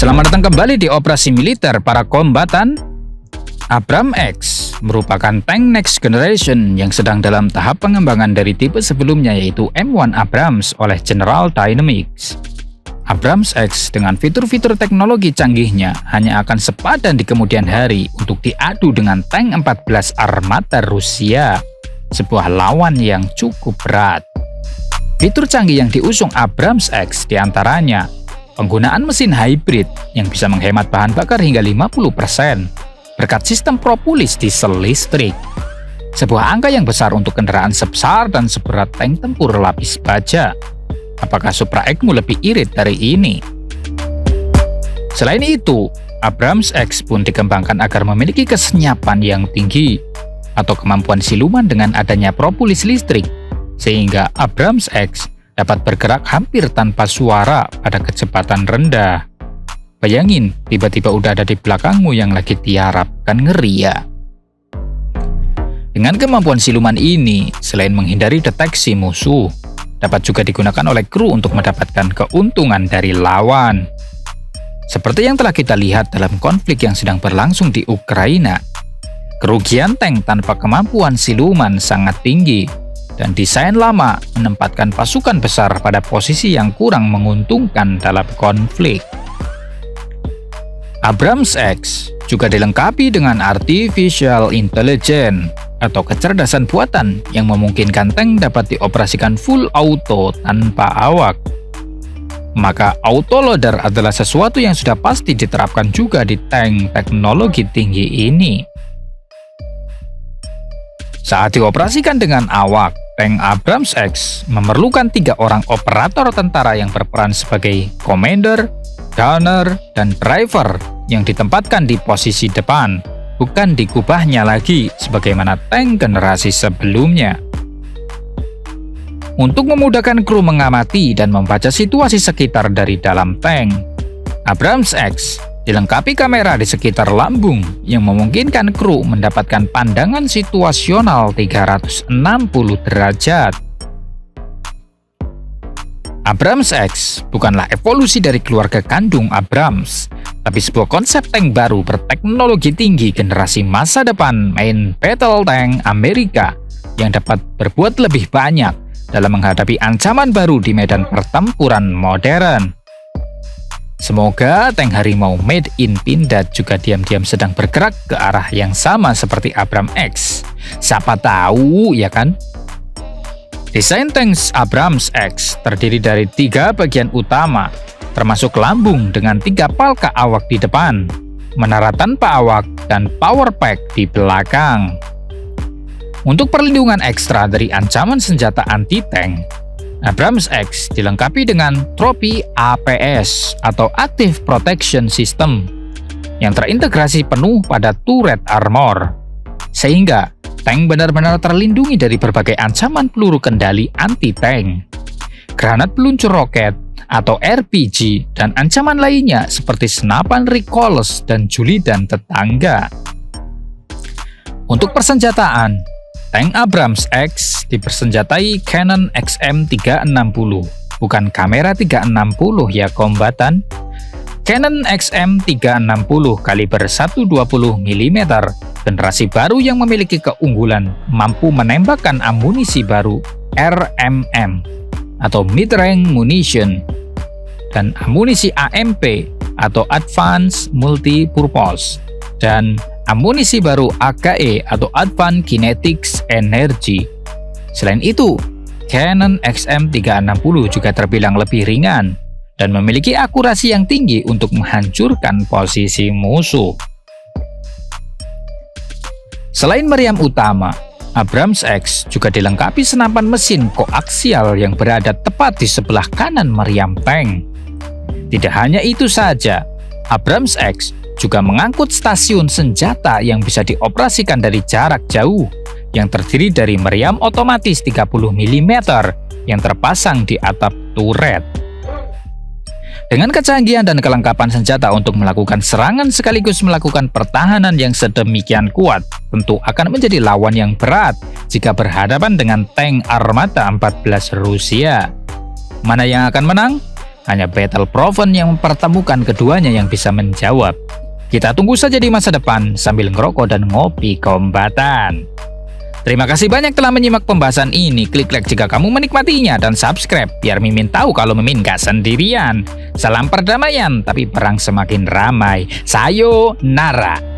Selamat datang kembali di operasi militer para kombatan. Abrams X merupakan tank next generation yang sedang dalam tahap pengembangan dari tipe sebelumnya, yaitu M1 Abrams oleh General Dynamics. Abrams X dengan fitur-fitur teknologi canggihnya hanya akan sepadan di kemudian hari untuk diadu dengan tank 14 armata Rusia, sebuah lawan yang cukup berat. Fitur canggih yang diusung Abrams X diantaranya penggunaan mesin hybrid yang bisa menghemat bahan bakar hingga 50% berkat sistem propolis diesel listrik. Sebuah angka yang besar untuk kendaraan sebesar dan seberat tank tempur lapis baja. Apakah Supra X-mu lebih irit dari ini? Selain itu, Abrams X pun dikembangkan agar memiliki kesenyapan yang tinggi atau kemampuan siluman dengan adanya propolis listrik, sehingga Abrams X dapat bergerak hampir tanpa suara pada kecepatan rendah. Bayangin, tiba-tiba udah ada di belakangmu yang lagi tiarap, kan ngeri ya? Dengan kemampuan siluman ini, selain menghindari deteksi musuh, dapat juga digunakan oleh kru untuk mendapatkan keuntungan dari lawan. Seperti yang telah kita lihat dalam konflik yang sedang berlangsung di Ukraina, kerugian tank tanpa kemampuan siluman sangat tinggi, dan desain lama menempatkan pasukan besar pada posisi yang kurang menguntungkan dalam konflik. Abrams X juga dilengkapi dengan Artificial Intelligence atau kecerdasan buatan yang memungkinkan tank dapat dioperasikan full auto tanpa awak. Maka autoloader adalah sesuatu yang sudah pasti diterapkan juga di tank teknologi tinggi ini. Saat dioperasikan dengan awak, tank Abrams X memerlukan 3 orang operator tentara yang berperan sebagai commander, gunner, dan driver yang ditempatkan di posisi depan, bukan di kubahnya lagi sebagaimana tank generasi sebelumnya. Untuk memudahkan kru mengamati dan membaca situasi sekitar dari dalam tank, Abrams X dilengkapi kamera di sekitar lambung yang memungkinkan kru mendapatkan pandangan situasional 360 derajat. Abrams X bukanlah evolusi dari keluarga kandung Abrams, tapi sebuah konsep tank baru berteknologi tinggi generasi masa depan main battle tank Amerika yang dapat berbuat lebih banyak dalam menghadapi ancaman baru di medan pertempuran modern. Semoga tank harimau made in Pindad juga diam-diam sedang bergerak ke arah yang sama seperti Abrams X. Siapa tahu, ya kan? Desain tank Abrams X terdiri dari 3 bagian utama, termasuk lambung dengan 3 palka awak di depan, menara tanpa awak, dan power pack di belakang. Untuk perlindungan ekstra dari ancaman senjata anti-tank, Abrams X dilengkapi dengan tropi APS atau Active Protection System yang terintegrasi penuh pada turret armor, sehingga tank benar-benar terlindungi dari berbagai ancaman peluru kendali anti-tank, granat peluncur roket atau RPG, dan ancaman lainnya seperti senapan recoilless dan julidan tetangga. Untuk persenjataan, tank Abrams X dipersenjatai Canon XM360, bukan kamera 360 ya kombatan. Canon XM360 kaliber 120 mm, generasi baru yang memiliki keunggulan mampu menembakkan amunisi baru RMM atau mid-range munition dan amunisi AMP atau Advanced Multi-Purpose, dan amunisi baru AKE atau Advanced Kinetics Energy. Selain itu, Canon XM360 juga terbilang lebih ringan dan memiliki akurasi yang tinggi untuk menghancurkan posisi musuh. Selain meriam utama, Abrams X juga dilengkapi senapan mesin koaksial yang berada tepat di sebelah kanan meriam tank. Tidak hanya itu saja, Abrams X juga mengangkut stasiun senjata yang bisa dioperasikan dari jarak jauh, yang terdiri dari meriam otomatis 30 mm yang terpasang di atap turret. Dengan kecanggihan dan kelengkapan senjata untuk melakukan serangan sekaligus melakukan pertahanan yang sedemikian kuat, tentu akan menjadi lawan yang berat jika berhadapan dengan tank armata 14 Rusia. Mana yang akan menang? Hanya Battleproven yang mempertemukan keduanya yang bisa menjawab. Kita tunggu saja di masa depan sambil ngerokok dan ngopi kombatan. Terima kasih banyak telah menyimak pembahasan ini. Klik like jika kamu menikmatinya dan subscribe biar Mimin tahu kalau Mimin gak sendirian. Salam perdamaian, tapi perang semakin ramai. Sayonara.